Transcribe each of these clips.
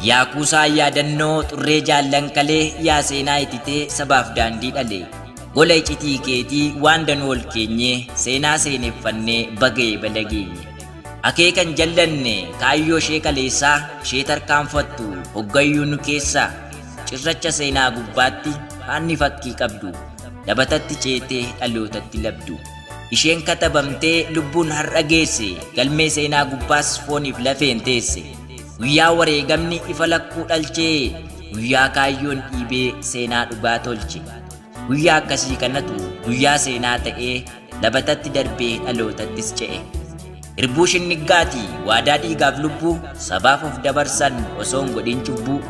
Yaa kuusaa yaadannoo xurree jaallan kalee yaa seenaa ititee sabaaf daandii dhalee gola icitii keetii waan danuu ol keenyee seenaa seeneffannee bagee balageenye akeekan jallanne kaayyoo ishee kaleessaa ishee tarkaanfattu hoggayyuu nu keessaa cirracha seenaa gubbaatti haanni fakkii qabdu dabatatti ceetee dhalootatti labdu isheen katabamtee lubbuun har'a geesse galmee seenaa gubbaas fooniif lafeen teesse guyyaa wareegamni ifa lakkuu dhalchee guyyaa kaayyoon dhiibee seenaa dhugaa tolche guyyaa akkasii kanatu guyyaa seenaa ta'ee dabatatti darbee dhalootattis ce'e irbuu shinnigaati waadaa dhiigaaf lubbuu sabaaf of dabarsan osoo hin godhin cubbuu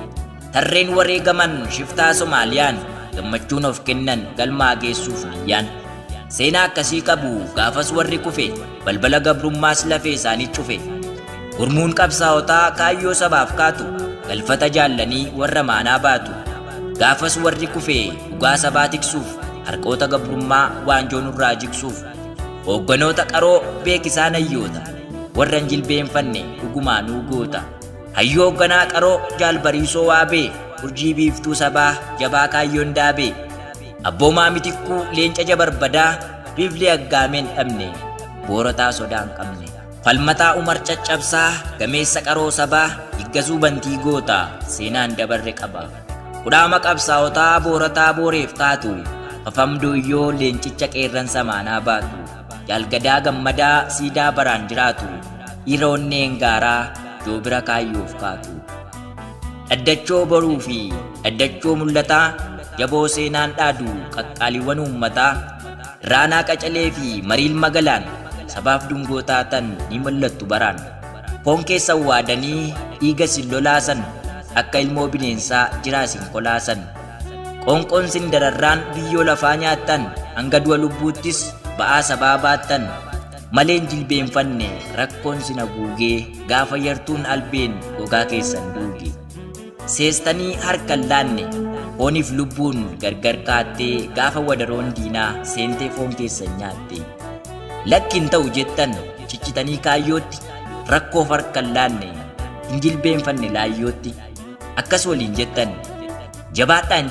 tarreen wareegaman shiftaa Somaaliyaan gammachuun of kennan galmaa geessuuf niyyaan seenaa akkasii qabu gaafas warri kufe balbala gabrummaas lafee isaanii cufe gurmuun qabsaa'otaa kaayyoo sabaaf kaatu galfata jaallanii warra maanaa baatu gaafas warri kufe dhugaa sabaa tiksuuf harqoota gabrummaa waanjoo nurraa jigsuuf hoogganoota qaroo beekisaan hayyoota warra hin jilbeenfanne dhugumaanuu goota hayyoo hoogganaa qaroo jaalbariisoo waabee urjii biiftuu sabaa jabaa kaayyoon daabee abboomaa mitikkuu leenca jabarbadaa biflee aggaameen dhabne boorataa sodaan qabne falmataa umar caccabsaa gameessa qaroo sabaa higgasuu bantii goota seenaan dabarre qaba kudhaama qabsaa'otaa boorataa booreef taatu fafamduu iyyoo leencicha qeerransa maanaa baatu jaalgadaa gammadaa siidaa baraan jiraatu dhiira onneen gaaraa joobira kaayyoof kaatu dhaddachoo boruu fi dhaddachoo mul'ataa jaboo seenaan dhaadu qaqqaaliiwwan uummataa raanaa qacalee fi mariil magalaan sabaaf dungoo taatan ni mul'attu baraan foon keessa waadanii dhiiga sin lolaasan akka ilmoo bineensaa jiraa sin kolaasan qoonqoon sin dararraan biyyoo lafaa nyaattan hanga du'a lubbuuttis ba'aa sabaa baattan maleen jilbeenfanne rakkoon sin haguugee gaafa yartuun albeen gogaa keessan duuge seestanii harkan laanne fooniif lubbuun gargar kaattee gaafa wadaroon diinaa seentee foon keessan nyaatte lakkin ta'u jettan ciccitanii kaayyootti rakkoof harkan laanne hin jilbeenfanne laayyootti akkas waliin jettan jabaadhaan